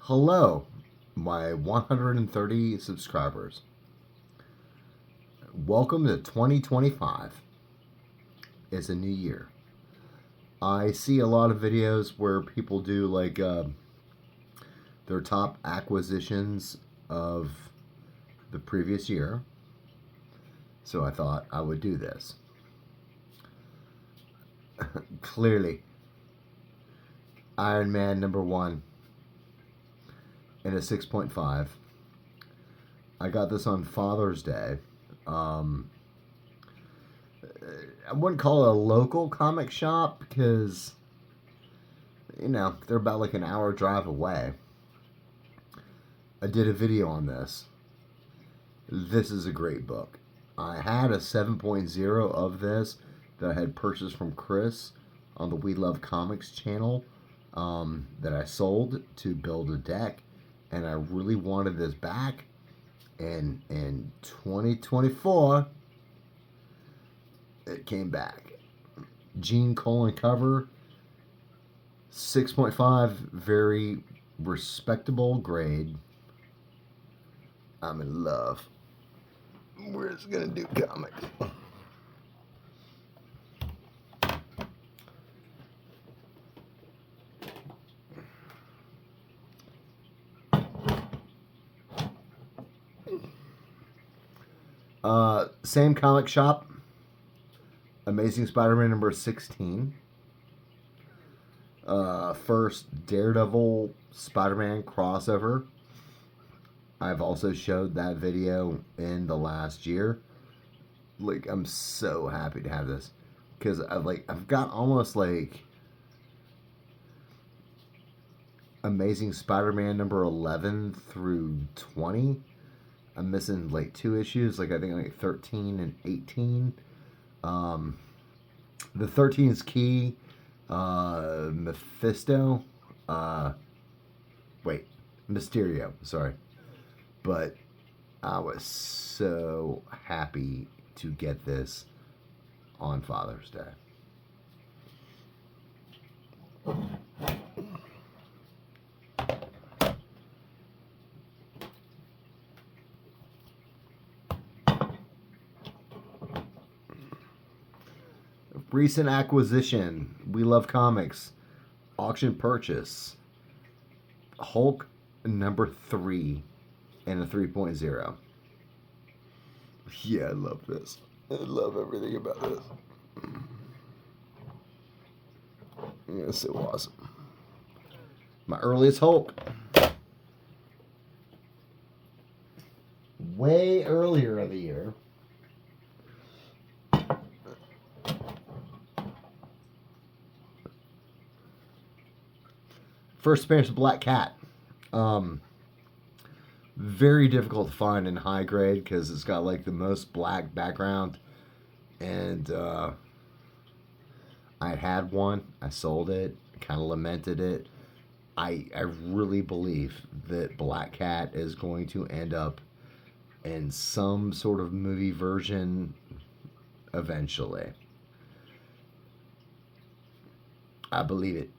Hello, my 130 subscribers. Welcome to 2025. It's a new year. I see a lot of videos where people do their top acquisitions of the previous year. So I thought I would do this. Clearly, Iron Man #1 in a 6.5. I got this on Father's Day. I wouldn't call it a local comic shop because, they're about an hour drive away. I did a video on this. This is a great book. I had a 7.0 of this that I had purchased from Chris on the We Love Comics channel that I sold to build a deck, and I really wanted this back. And in 2024, it came back. Gene Colan cover, 6.5, very respectable grade. I'm in love. We're just gonna do comics. Same comic shop. Amazing Spider-Man #16. First Daredevil Spider-Man crossover. I've also showed that video in the last year. I'm so happy to have this because I've got almost Amazing Spider-Man #11 through 20. I'm missing 2 issues, I think 13 and 18. The 13 is key. Mephisto. Mysterio. Sorry. But I was so happy to get this on Father's Day. Recent acquisition. We Love Comics. Auction purchase. Hulk #3 and a 3.0. Yeah, I love this. I love everything about this. It's so awesome. My earliest Hulk. Way earlier in the year. First appearance of Black Cat. Very difficult to find in high grade because it's got the most black background. And I had one. I sold it. Kind of lamented it. I really believe that Black Cat is going to end up in some sort of movie version eventually. I believe it.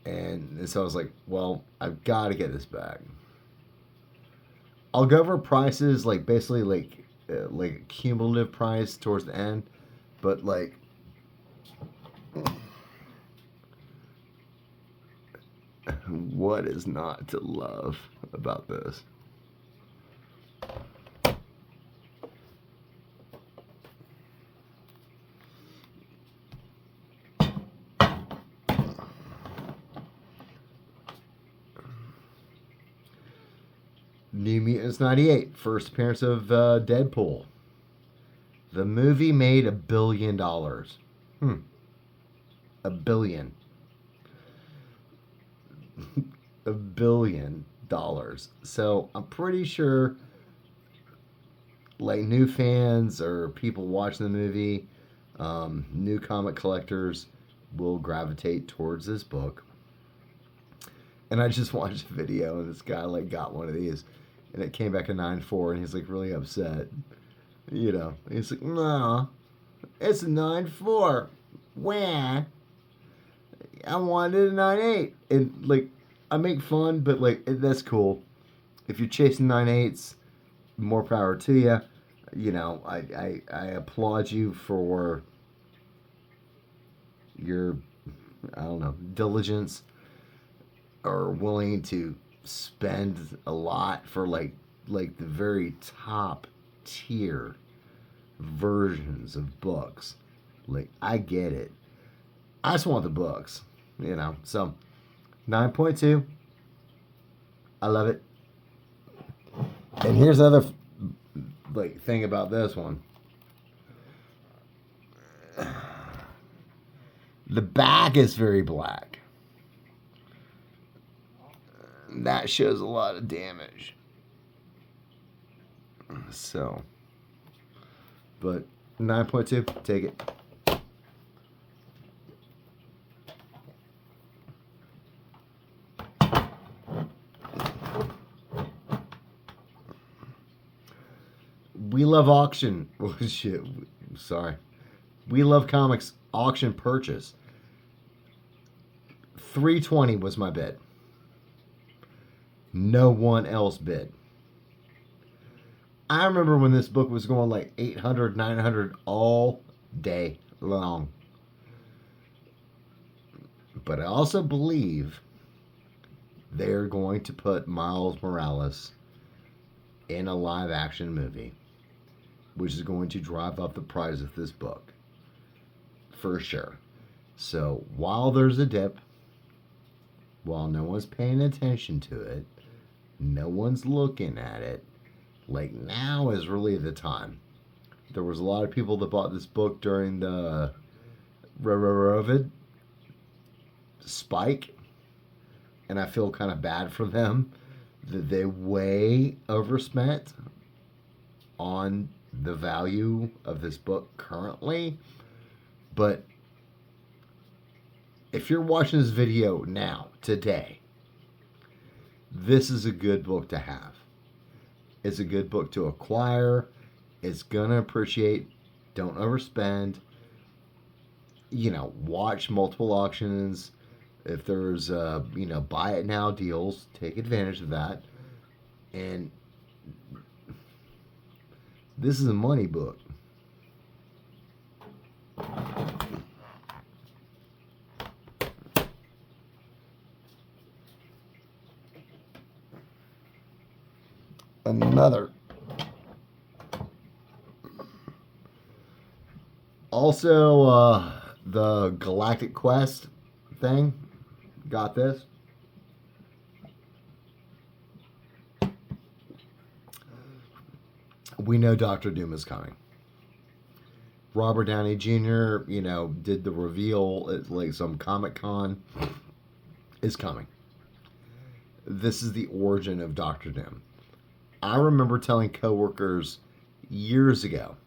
And so I was like, well, I've got to get this back. I'll go over prices, basically cumulative price towards the end. But what is not to love about this? New Mutants '98, first appearance of Deadpool. The movie made $1 billion. $1 billion. $1 billion. So I'm pretty sure new fans or people watching the movie, new comic collectors will gravitate towards this book. And I just watched a video and this guy got one of these and it came back a 9.4 and he's really upset. He's like, no, it's a 9.4. Wah. I wanted a 9.8. And I make fun, but like that's cool. If you're chasing 9/8s, more power to you. You know, I applaud you for your, I don't know, diligence, or willing to spend a lot for like the very top tier versions of books. Like, I get it. I just want the books, you know. So 9.2. I love it. And here's another like thing about this one. The back is very black. That shows a lot of damage. So, but 9.2, take it. We love auction. Oh, shit. Sorry. We love comics auction purchase. 320 was my bid. No one else bid. I remember when this book was going like 800, 900 all day long. But I also believe they're going to put Miles Morales in a live action movie, which is going to drive up the price of this book. For sure. So while there's a dip, while no one's paying attention to it, no one's looking at it, like, now is really the time. There was a lot of people that bought this book during the Ravid spike, and I feel kind of bad for them that they way overspent on the value of this book currently. But if you're watching this video now, today, this is a good book to have. It's a good book to acquire. It's gonna appreciate. Don't overspend. You know, watch multiple auctions. If there's buy it now deals, take advantage of that. And this is a money book. Another. Also, the Galactic Quest thing. Got this. We know Doctor Doom is coming. Robert Downey Jr., did the reveal at like some Comic-Con. Is coming. This is the origin of Doctor Doom. I remember telling coworkers years ago,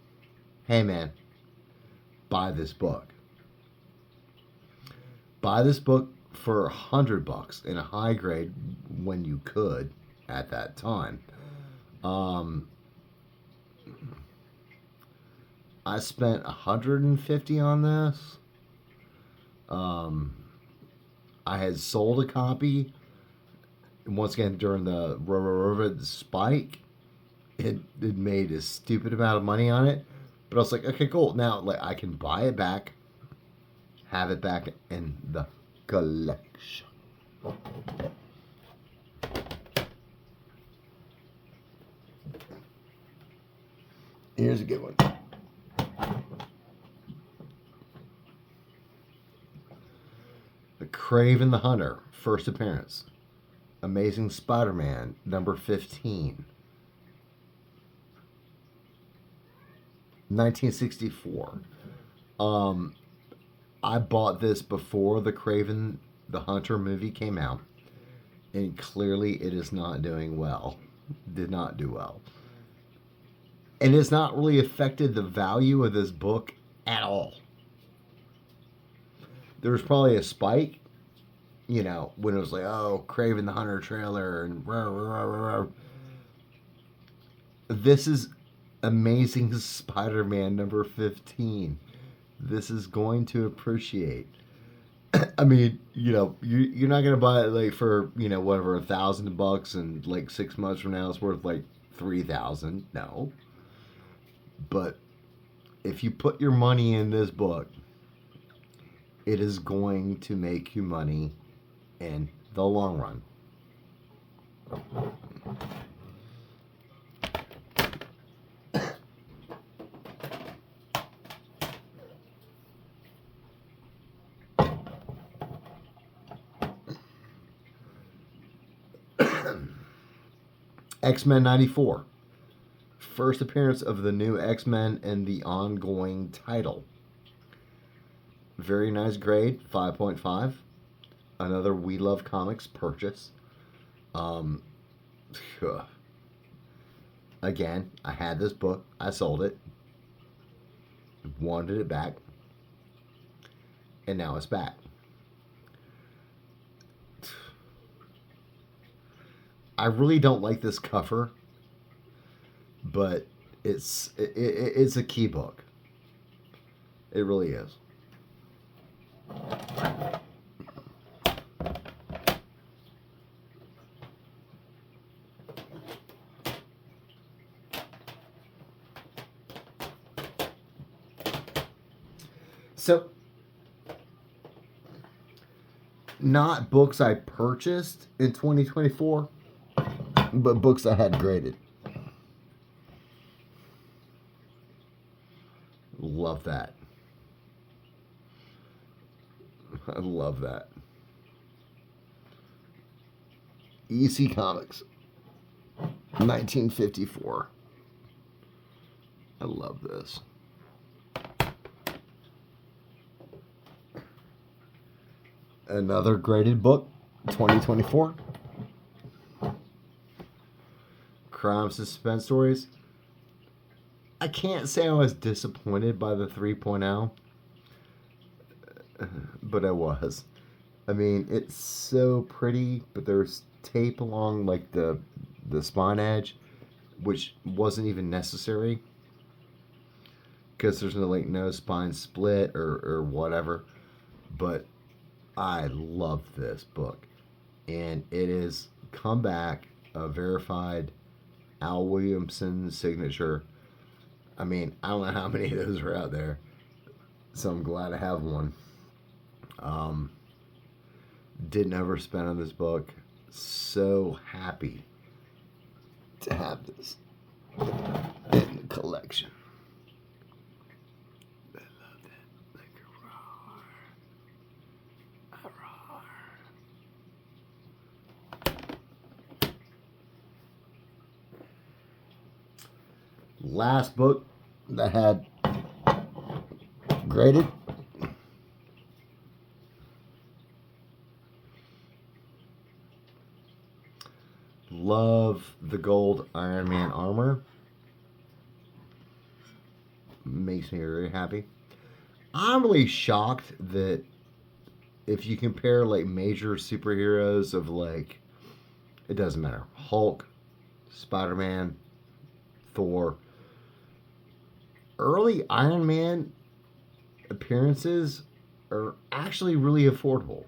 hey man, buy this book. Buy this book for $100 in a high grade when you could at that time. I spent $150 on this. I had sold a copy once again during the spike. It made a stupid amount of money on it, but I was like, okay, cool. Now, like, I can buy it back, have it back in the collection. Here's a good one. The Kraven the Hunter, first appearance. Amazing Spider-Man, number 15. 1964. I bought this before the Kraven the Hunter movie came out, and clearly it is not doing well. Did not do well. And it's not really affected the value of this book at all. There was probably a spike, when it was like, oh, Kraven the Hunter trailer and rah, rah, rah, rah. This is Amazing Spider-Man number 15. This is going to appreciate. I mean, you're not gonna buy it like for whatever $1,000, and like 6 months from now it's worth like 3,000. No, but if you put your money in this book, it is going to make you money in the long run. X-Men 94. First appearance of the new X-Men and the ongoing title. Very nice grade, 5.5. Another We Love Comics purchase. Um, Again, I had this book. I sold it. Wanted it back. And now it's back. I really don't like this cover, but it's a key book. It really is. So, not books I purchased in 2024, but books I had graded. Love that. I love that. EC Comics, 1954. I love this. Another graded book, 2024. Crime suspense stories. I can't say I was disappointed by the 3.0, but I was. I mean, it's so pretty, but there's tape along like the spine edge, which wasn't even necessary because there's no spine split or whatever. But I love this book, and it is comeback, a verified Al Williamson signature. I mean, I don't know how many of those are out there, so I'm glad I have one. Didn't overspend on this book. So happy to have this in the collection. I love that. Like a roar. Last book that had graded. Love the gold Iron Man armor. Makes me very happy. I'm really shocked that if you compare like major superheroes of like, it doesn't matter, Hulk, Spider-Man, Thor, early Iron Man appearances are actually really affordable.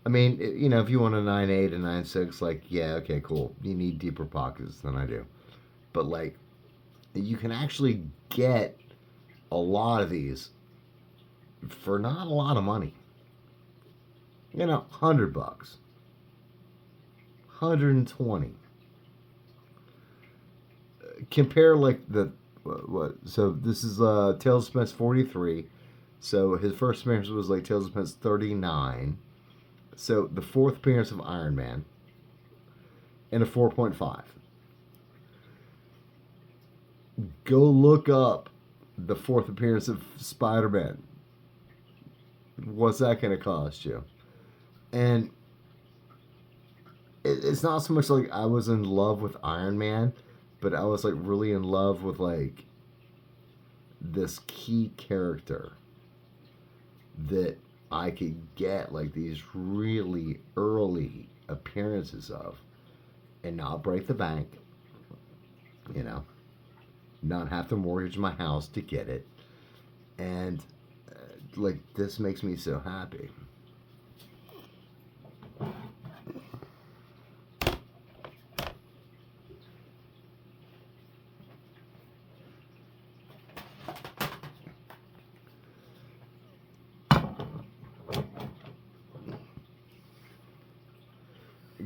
I mean, if you want a 9.8 and 9.6, like, yeah, okay, cool. You need deeper pockets than I do. But, like, you can actually get a lot of these for not a lot of money. $100, 120. Compare, like, what? So, this is Tales of Suspense 43. So, his first appearance was, like, Tales of Suspense 39. So, the fourth appearance of Iron Man, and a 4.5. Go look up the fourth appearance of Spider-Man. What's that going to cost you? And it's not so much like I was in love with Iron Man, but I was like really in love with like this key character that I could get like these really early appearances of and not break the bank, not have to mortgage my house to get it. And like this makes me so happy.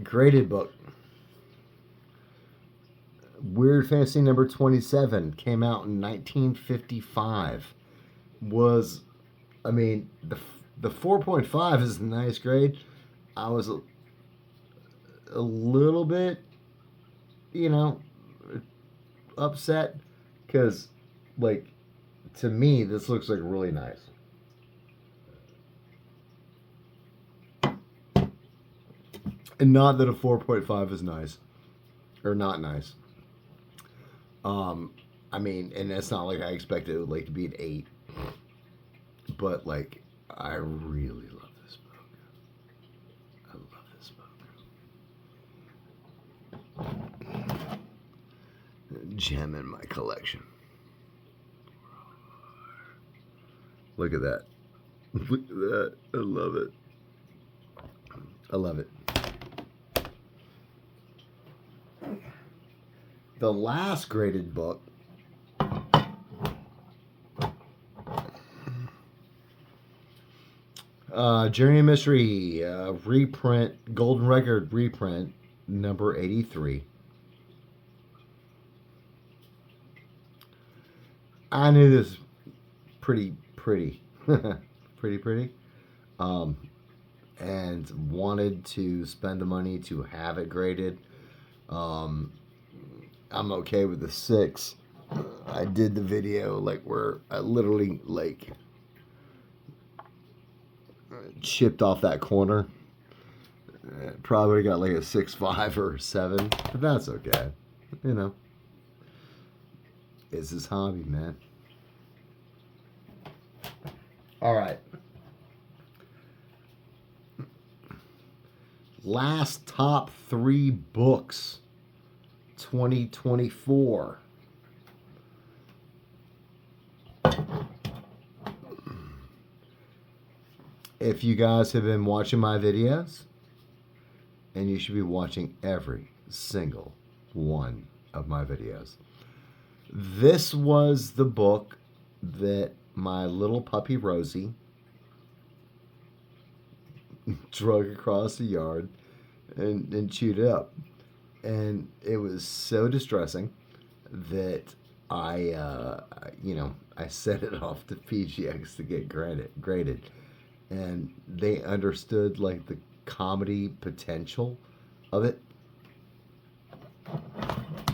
Graded book. Weird Fantasy number 27 came out in 1955. Was, I mean, the 4.5 is a nice grade. I was a little bit, you know, upset because, like, to me, this looks like really nice. And not that a 4.5 is nice or not nice. I mean, and it's not like I expected it like to be an 8, but like I really love this book. I love this book. Gem in my collection. Look at that. Look at that. I love it. I love it. The last graded book Journey of Mystery reprint, Golden Record reprint, number 83. I knew this pretty. Pretty. And wanted to spend the money to have it graded. I'm okay with the 6. I did the video like where I literally like chipped off that corner. Probably got like a 6.5 or 7, but that's okay. You know, it's his hobby, man. All right. Last top 3 books 2024. If you guys have been watching my videos, and you should be watching every single one of my videos, this was the book that my little puppy Rosie drug across the yard and chewed it up. And it was so distressing that I sent it off to PGX to get graded. And they understood like the comedy potential of it.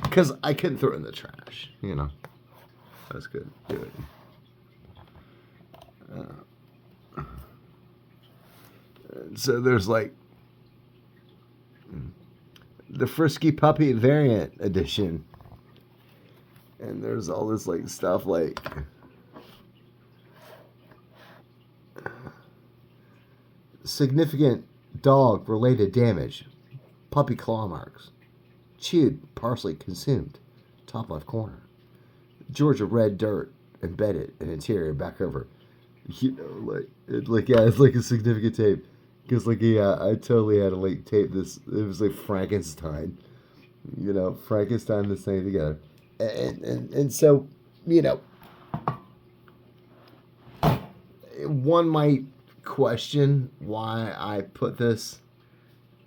Because I couldn't throw it in the trash, you know. That's good. Do it. So there's like the Frisky Puppy variant edition, and there's all this like stuff like significant dog related damage, puppy claw marks, chewed, parsley consumed, top left corner, Georgia red dirt embedded in interior back over. You know, it's like a significant tape. Because, like, yeah, I totally had to, like, tape this. It was, like, Frankenstein. You know, Frankenstein this thing together. And so, you know, one might question why I put this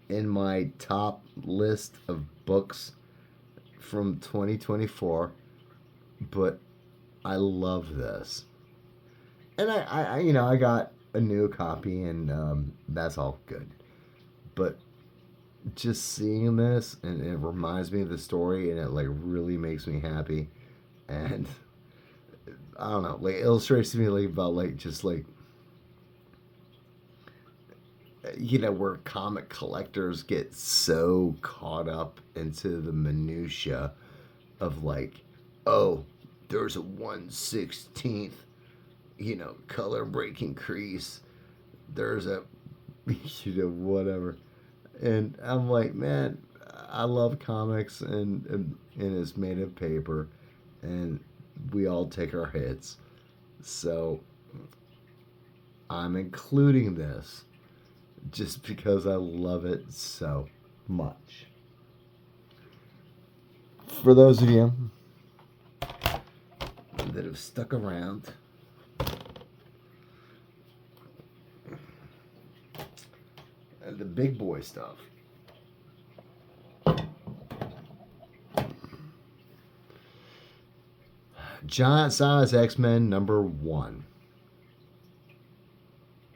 in my top list of books from 2024. But I love this. And I got a new copy, and that's all good. But just seeing this, and it reminds me of the story, and it like really makes me happy. And I don't know, like illustrates to me like about like just like, you know, where comic collectors get so caught up into the minutia of like, oh, there's a 1/16th, you know, color breaking crease. There's a, you know, whatever. And I'm like, man, I love comics, and it's made of paper, and we all take our hits. So I'm including this just because I love it so much. For those of you that have stuck around, the big boy stuff. Giant Size X-Men #1.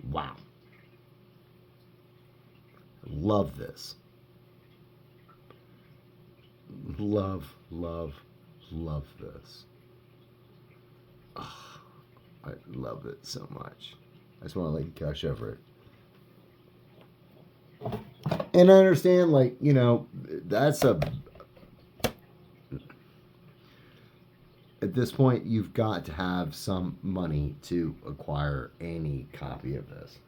Wow. Love this. Love, love, love this. Oh, I love it so much. I just want to like gush over it. And I understand, like, you know, that's a. At this point, you've got to have some money to acquire any copy of this.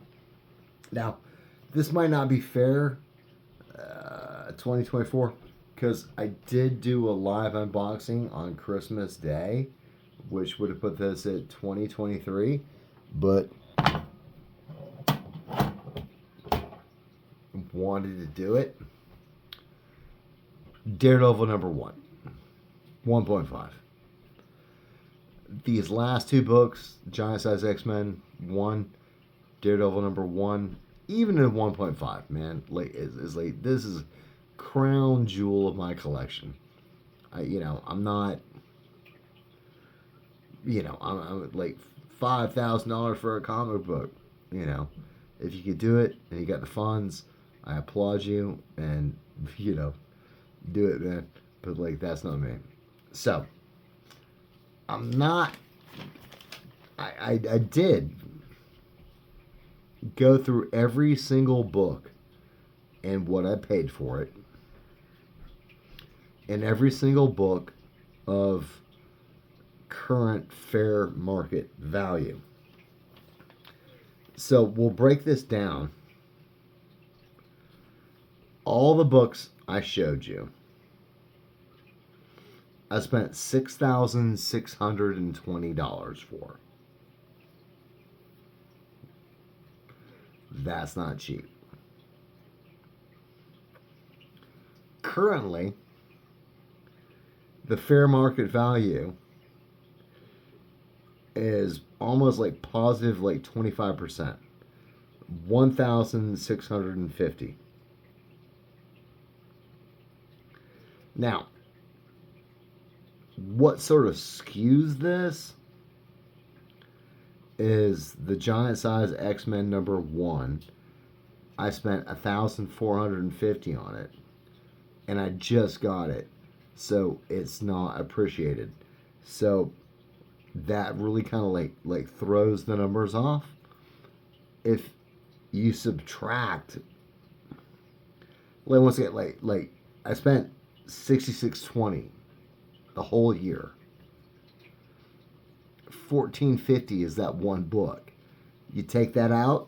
Now, this might not be fair, 2024, because I did do a live unboxing on Christmas Day, which would have put this at 2023, but wanted to do it. Daredevil #1, 1.5. These last two books, Giant Size X-Men 1, Daredevil #1, even in 1.5, man, like is like this is crown jewel of my collection. I'm not, I'm like $5,000 for a comic book. If you could do it and you got the funds, I applaud you, and do it, man. But like that's not me. So I'm not. I did go through every single book and what I paid for it, and every single book of current fair market value. So we'll break this down. All the books I showed you, I spent $6,620 for. That's not cheap. Currently, the fair market value is almost like positive, like 25%. 1,650. Now, what sort of skews this is the Giant Size X-Men #1. I spent 1,450 on it, and I just got it, so it's not appreciated. So that really kind of like throws the numbers off. If you subtract, like once again, like I spent $66.20 the whole year. $14.50 is that one book. You take that out,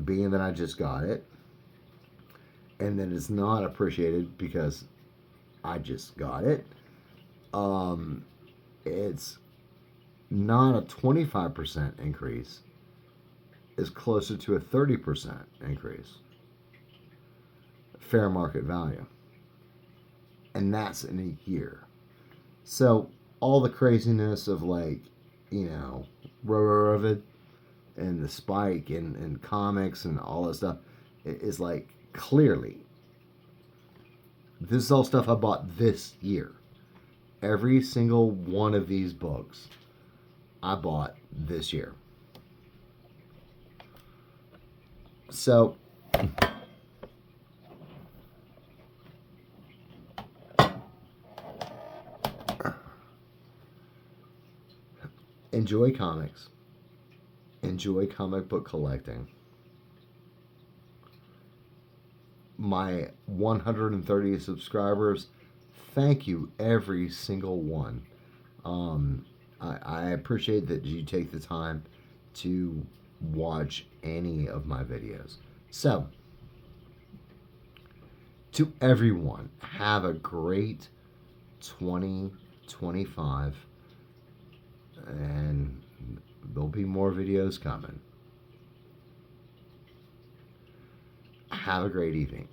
being that I just got it, and then it's not appreciated because I just got it. It's not a 25% increase. It's closer to a 30% increase. Fair market value. And that's in a year. So all the craziness of Ravid and the spike and comics and all that stuff is like clearly this is all stuff I bought this year. Every single one of these books I bought this year. So enjoy comics. Enjoy comic book collecting. My 130 subscribers, thank you, every single one. I appreciate that you take the time to watch any of my videos. So, to everyone, have a great 2025. And there'll be more videos coming. Have a great evening.